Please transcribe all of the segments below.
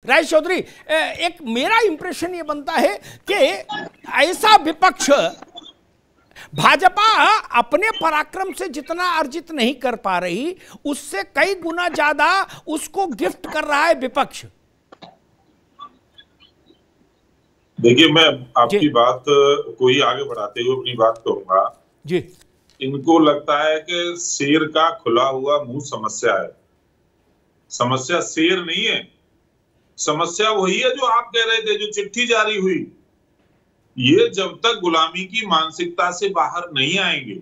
राजेश चौधरी, एक मेरा इंप्रेशन ये बनता है कि ऐसा विपक्ष भाजपा अपने पराक्रम से जितना अर्जित नहीं कर पा रही, उससे कई गुना ज्यादा उसको गिफ्ट कर रहा है विपक्ष। देखिए, मैं आपकी बात को ही आगे बढ़ाते हुए अपनी बात कहूंगा जी। इनको लगता है कि शेर का खुला हुआ मुंह समस्या है। समस्या शेर नहीं है, समस्या वही है जो आप कह रहे थे, जो चिट्ठी जारी हुई। ये जब तक गुलामी की मानसिकता से बाहर नहीं आएंगे,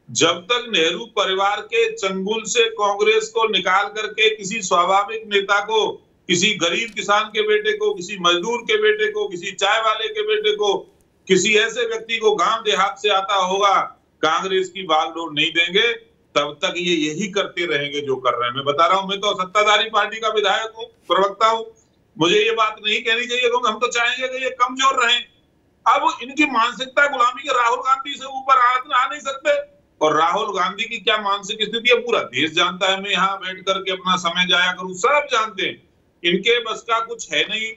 जब तक नेहरू परिवार के चंगुल से कांग्रेस को निकाल करके किसी स्वाभाविक नेता को, किसी गरीब किसान के बेटे को, किसी मजदूर के बेटे को, किसी चाय वाले के बेटे को, किसी ऐसे व्यक्ति को गांव देहात से आता होगा, कांग्रेस की बागडोर नहीं देंगे, तब तक ये यही करते रहेंगे जो कर रहे हैं। मैं बता रहा हूं, मैं तो सत्ताधारी पार्टी का विधायक हूं, प्रवक्ता हूं, मुझे ये बात नहीं कहनी चाहिए क्योंकि हम तो चाहेंगे कि ये कमजोर रहें। अब इनकी मानसिकता गुलामी के राहुल गांधी से ऊपर आ नहीं सकते। और राहुल गांधी की क्या मानसिक स्थिति है पूरा देश जानता है। मैं यहाँ बैठ करके अपना समय जाया करूं, सब जानते हैं। इनके बस का कुछ है नहीं,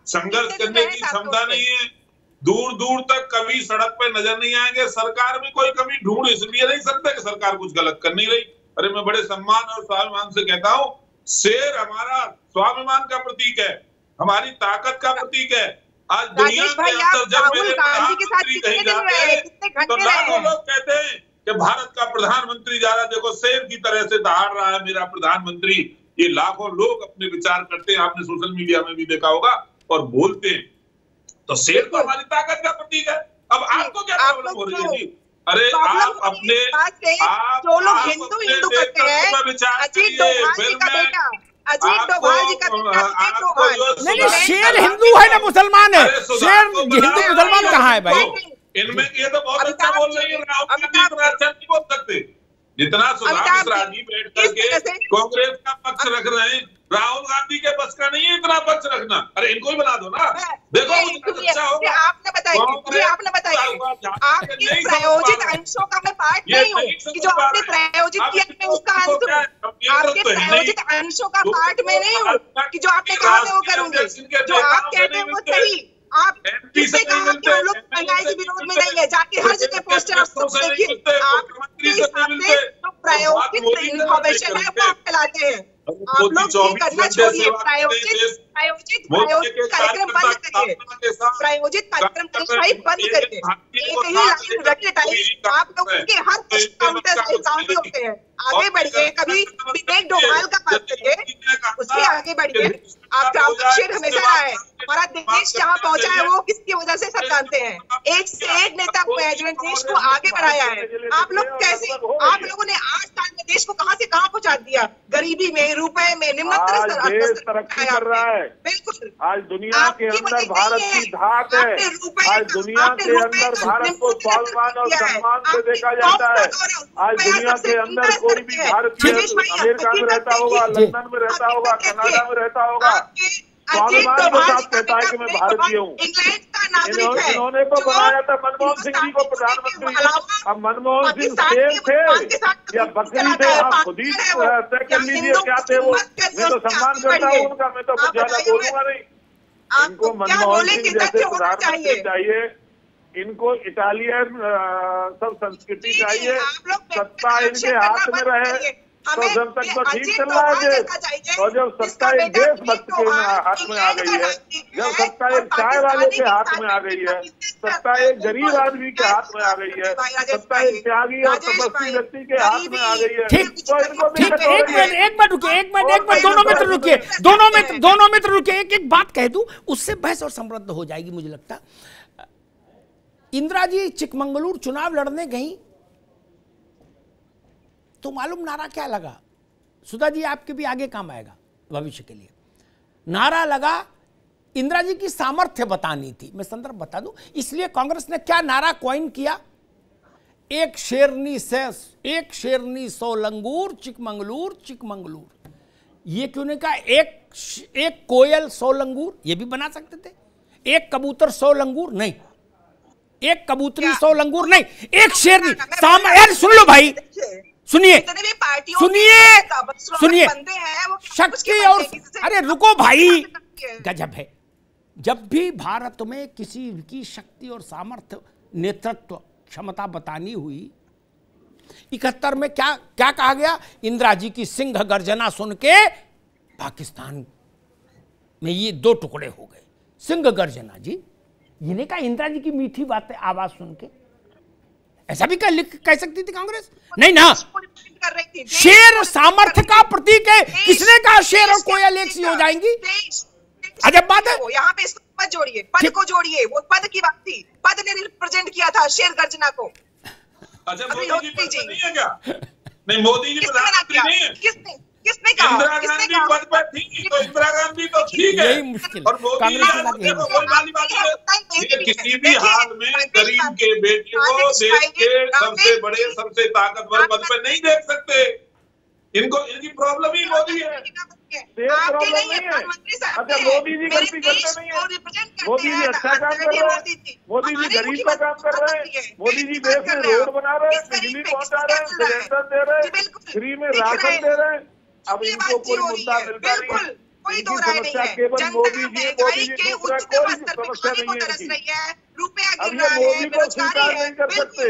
संघर्ष करने की क्षमता नहीं है, दूर दूर तक कभी सड़क पे नजर नहीं आएंगे। सरकार में कोई कभी ढूंढ इसलिए नहीं सकते कि सरकार कुछ गलत कर नहीं रही। अरे मैं बड़े सम्मान और स्वाभिमान से कहता हूँ, शेर हमारा स्वाभिमान का प्रतीक है, हमारी ताकत का प्रतीक है। आज दुनिया के अंदर जब मेरे प्रधानमंत्री कहीं जाते हैं तो लाखों लोग कहते हैं कि भारत का प्रधानमंत्री जा रहा, देखो शेर की तरह से दहाड़ रहा है मेरा प्रधानमंत्री। ये लाखों लोग अपने विचार करते हैं, आपने सोशल मीडिया में भी देखा होगा, और बोलते हैं। तो शेर तो हमारी ताकत का प्रतीक है। अब आपको क्या प्रॉब्लम हो रही है जी? अरे आप अपने जो लोग हिंदू करते हैं, अजीत डोभाल जी का बेटा, अजीत डोभाल जी का बेटा, नहीं, शेर हिंदू है ना मुसलमान है? शेर हिंदू मुसलमान कहाँ है भाई? इनमें ये तो बहुत अच्छा बोल रही है, इतना अच्छा नहीं बोल सकते जितना सुधाकर मिश्रा जी बैठ करके कांग्रेस का पक्ष रख रहे हैं। राहुल गांधी के बस का नहीं है इतना पक्ष रखना। अरे इनको ही बना दो ना, देखो अच्छा होगा। आपने बताइए आपके प्रायोजित अंशों का मैं पार्ट नहीं हूँ कि जो आपने प्रायोजित किया मैं उसका अंश हूँ। आपके प्रायोजित अंशों का पार्ट मैं नहीं हूँ कि जो आपने कहा मैं वो करूंगी। जो आप कहते हैं वो सही। आप किसने कहा कि हम लोग महंगाई के विरोध में नहीं है? जाके हर जगह पोस्टर आप सब देखिए। आपके हिसाब से जो प्रायोगिक इन्फॉर्मेशन है वो आप फैलाते हैं। आप लोग ये करना छोड़िए। प्रायोजित कार्यक्रम बंद करिए, प्रायोजित कार्यक्रम बंद करिए। एक ही लाइन रटे आप लोगों के हर काउंटर होते हैं। आगे बढ़िए, कभी विवेक डोभाल का बात करिए, उससे आगे बढ़िए। आप शेर हमेशा रहा है, हमारा देश जहाँ पहुंचा है वो किसकी वजह से सब जानते हैं। एक से एक नेता जो देश को आगे बढ़ाया है। आप लोग कैसे, आप लोगों ने 8 साल में देश को कहां से कहां पहुंचा दिया, गरीबी में, रुपए में, निम्नतर तरक्की कर रहा है। बिल्कुल, आज दुनिया के अंदर भारत की धाक है। आज दुनिया के अंदर भारत को स्वाभिमान और सम्मान से देखा जाता है। आज दुनिया के अंदर कोई भी भारतीय अमेरिका में रहता होगा, लंदन में रहता होगा, कनाडा में रहता होगा, स्वाभिमान के साथ कहता है कि मैं भारतीय हूँ। इन्होंने तो बनाया था मनमोहन सिंह जी को प्रधानमंत्री। अब मनमोहन सिंह शेर थे या बकरी थे, आप खुद ही तय कर लीजिए क्या थे वो। मैं तो सम्मान करता हूँ उनका, मैं तो कुछ ज्यादा बोलूंगा नहीं। इनको मनमोहन सिंह जैसे प्रधानमंत्री चाहिए, इनको इटालियन सब संस्कृति चाहिए, सत्ता इनके हाथ में रहे तो जब तक तो ठीक चल रहा है देश। और जब सत्ता एक देशभक्त के हाथ में आ गई है, जब सत्ता एक चाय वाले के हाथ में आ गई है, सत्ता एक गरीब आदमी के हाथ में आ गई है, सत्ता एक त्यागी और तपस्वी व्यक्ति के हाथ में आ गई है, तो इनको ठीक है। एक मिनट रुकिए, एक मिनट दोनों मित्र रुकिए। एक बात कह दूं, उससे बहस और समृद्ध हो जाएगी मुझे लगता। इंदिरा जी चिकमंगलूर चुनाव लड़ने गई तो मालूम नारा क्या लगा? सुधा जी आपके भी आगे काम आएगा भविष्य के लिए। नारा लगा, इंदिरा जी की सामर्थ्य बतानी थी। मैं संदर्भ बता दूं, इसलिए कांग्रेस ने क्या नारा कॉइन किया? एक शेरनी 100 लंगूर चिकमंगलूर चिकमंगलूर। ये क्यों नहीं कहा एक कोयल 100 लंगूर? ये भी बना सकते थे। एक कबूतर 100 लंगूर नहीं, एक कबूतरी 100 लंगूर नहीं, एक शेरनी। यार सुन लो भाई, सुनिए सुनिए सुनिए, शक्ति और अरे रुको भाई, गजब है। जब भी भारत में किसी की शक्ति और सामर्थ्य, नेतृत्व क्षमता बतानी हुई, 71 में क्या क्या कहा गया? इंदिरा जी की सिंह गर्जना सुन के पाकिस्तान में ये 2 टुकड़े हो गए। सिंह गर्जना जी, इन्हें कहा इंदिरा जी की मीठी बातें आवाज सुन के, ऐसा भी कह सकती थी कांग्रेस? नहीं ना, शेर सामर्थ्य का प्रतीक है। किसने कहा शेर और कोयल एक सी हो जाएंगी? अजब बात है। यहाँ पे इसको मत जोड़िए, पद को जोड़िए। वो पद की बात थी, पद ने रिप्रेजेंट किया था शेर गर्जना को। अच्छा, मोदी जी नहीं है क्या? नहीं, मोदी जी प्रधानमंत्री नहीं है। किसने कहा? इंदिरा गांधी पद पर थी तो इंदिरा गांधी तो ठीक है, यही मुश्किल और मोदी किसी भी हाल में गरीब के बेटे को देश के सबसे बड़े सबसे ताकतवर पद पर नहीं देख सकते। इनको इनकी प्रॉब्लम ही मोदी है। प्रॉब्लम नहीं है। अच्छा, मोदी जी गलती करते नहीं है। मोदी जी अच्छा काम कर रहे हैं, मोदी जी गरीब का काम कर रहे हैं, मोदी जी देश में रोड बना रहे हैं, बिजली पहुंचा रहे हैं, सिलेंडर दे रहे हैं, फ्री में राशन दे रहे हैं। अब इनको कोई मुद्दा मिलता नहीं, कोई दो राय नहीं है। केवल मोदी जी के दूसरा उच्च कोई स्तर पे समस्या खाने को नहीं है तरस इनकी। रही है, रुपया अब गिर ये रहा मोदी है, को स्वीकार बेरोजगारी है। नहीं कर सकते।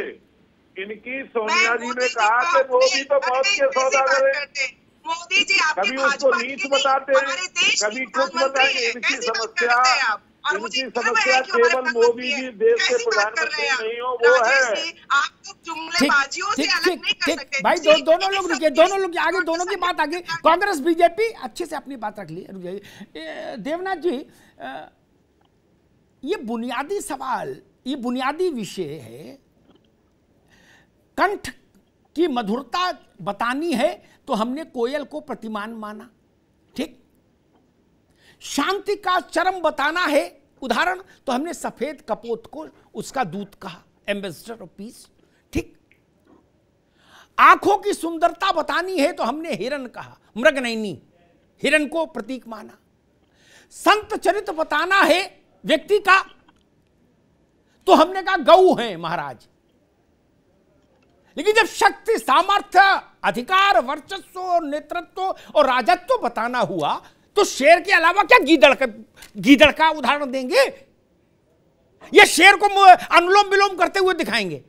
इनकी सोनिया जी ने कहा कि मोदी तो मौत के सौदागर है। मोदी जी आपकी कभी उसको भाजपा नीच की बताते हैं, हमारे देश के कभी कुछ प्रधानमंत्री बताएंगे। हैं। इनकी कैसी बात समस्या, करते हैं आप? और मुझे इनकी गर्व है समस्या कि हमारे केवल मोदी जी देश के कैसी बात कर रहे प्रधानमंत्री हैं नहीं हो, आप? वो राजेश है। जी, आप तो जुमलेबाजियों से अलग नहीं कर सकते। भाई दोनों लोग रुकिए, दोनों लोग आगे, दोनों की बात आगे। कांग्रेस बीजेपी अच्छे से अपनी बात रख ली। रुक जाइए देवनाथ जी, ये बुनियादी सवाल, ये बुनियादी विषय है। कंठ की मधुरता बतानी है तो हमने कोयल को प्रतिमान माना, ठीक। शांति का चरम बताना है उदाहरण, तो हमने सफेद कपोत को उसका दूत कहा, एम्बेसडर ऑफ पीस, ठीक। आंखों की सुंदरता बतानी है तो हमने हिरन कहा, मृगनयनी, हिरन को प्रतीक माना। संत चरित्र बताना है व्यक्ति का तो हमने कहा गऊ है महाराज। लेकिन जब शक्ति, सामर्थ्य, अधिकार, वर्चस्व और नेतृत्व और राजत्व बताना हुआ तो शेर के अलावा क्या गीदड़ का उदाहरण देंगे? या शेर को अनुलोम विलोम करते हुए दिखाएंगे?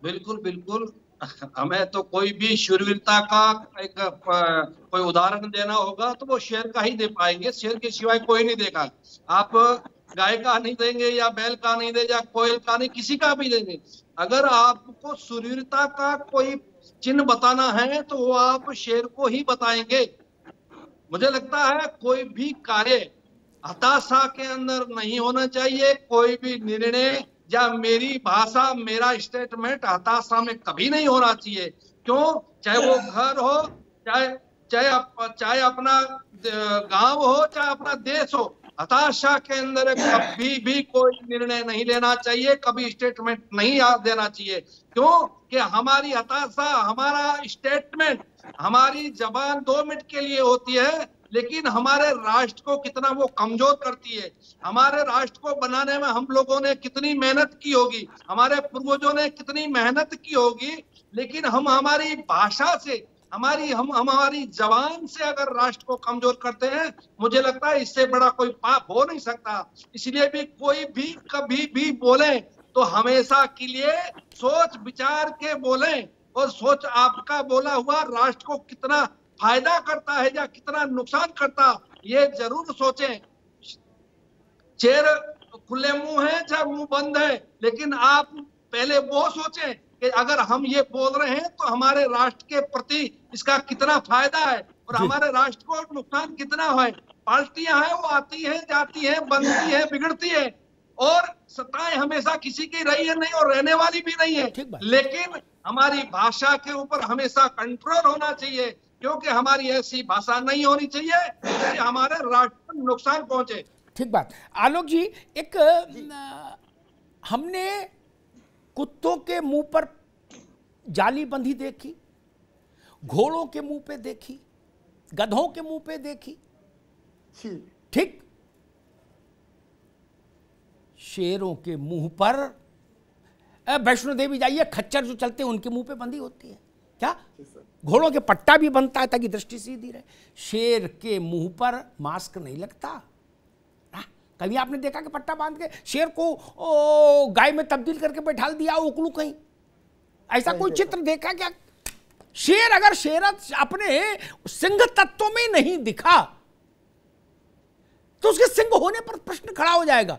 बिल्कुल बिल्कुल, हमें तो कोई भी शूरवीरता का एक कोई उदाहरण देना होगा तो वो शेर का ही दे पाएंगे। शेर के सिवाय कोई नहीं देगा। आप गाय का नहीं देंगे या बैल का नहीं देंगे या कोयल का नहीं, किसी का भी देंगे। अगर आपको शूरवीरता का कोई चिन्ह बताना है तो वो आप शेर को ही बताएंगे। मुझे लगता है कोई भी कार्य हताशा के अंदर नहीं होना चाहिए। कोई भी निर्णय या मेरी भाषा, मेरा स्टेटमेंट हताशा में कभी नहीं होना चाहिए। क्यों? चाहे वो घर हो, चाहे अपना गांव हो, चाहे अपना देश हो, हताशा के अंदर कभी भी कोई निर्णय नहीं लेना चाहिए, कभी स्टेटमेंट नहीं देना चाहिए। क्यों? कि हमारी हताशा, हमारा स्टेटमेंट, हमारी जबान 2 मिनट के लिए होती है, लेकिन हमारे राष्ट्र को कितना वो कमजोर करती है। हमारे राष्ट्र को बनाने में हम लोगों ने कितनी मेहनत की होगी, हमारे पूर्वजों ने कितनी मेहनत की होगी, लेकिन हम हमारी भाषा से, हमारी जबान से अगर राष्ट्र को कमजोर करते हैं, मुझे लगता है इससे बड़ा कोई पाप हो नहीं सकता। इसलिए भी कोई भी कभी भी बोले तो हमेशा के लिए सोच विचार के बोले, और सोच आपका बोला हुआ राष्ट्र को कितना फायदा करता है या कितना नुकसान करता, ये जरूर सोचें। चेहर खुले मुंह है चाहे मुंह बंद है, लेकिन आप पहले वो सोचें कि अगर हम ये बोल रहे हैं तो हमारे राष्ट्र के प्रति इसका कितना फायदा है और हमारे राष्ट्र को नुकसान कितना है। पार्टियां हैं वो आती हैं, जाती हैं, बनती हैं, बिगड़ती है, और सत्ताएं हमेशा किसी की रही है नहीं और रहने वाली भी नहीं है। लेकिन हमारी भाषा के ऊपर हमेशा कंट्रोल होना चाहिए, क्योंकि हमारी ऐसी भाषा नहीं होनी चाहिए कि हमारे राष्ट्र को नुकसान पहुंचे। ठीक बात। आलोक जी, एक हमने कुत्तों के मुंह पर जाली बंधी देखी, घोड़ों के मुंह पे देखी, गधों के मुंह पे देखी, ठीक। शेरों के मुंह पर, वैष्णो देवी जाइए, खच्चर जो चलते हैं उनके मुंह पे बंधी होती है। क्या घोड़ों के पट्टा भी बनता है ताकि दृष्टि सीधी रहे। शेर के मुंह पर मास्क नहीं लगता। कभी आपने देखा कि पट्टा बांध के शेर को गाय में तब्दील करके बैठा दिया उकलू कहीं? ऐसा कोई चित्र देखा क्या? शेर अगर शेरत अपने सिंह तत्व में नहीं दिखा तो उसके सिंह होने पर प्रश्न खड़ा हो जाएगा।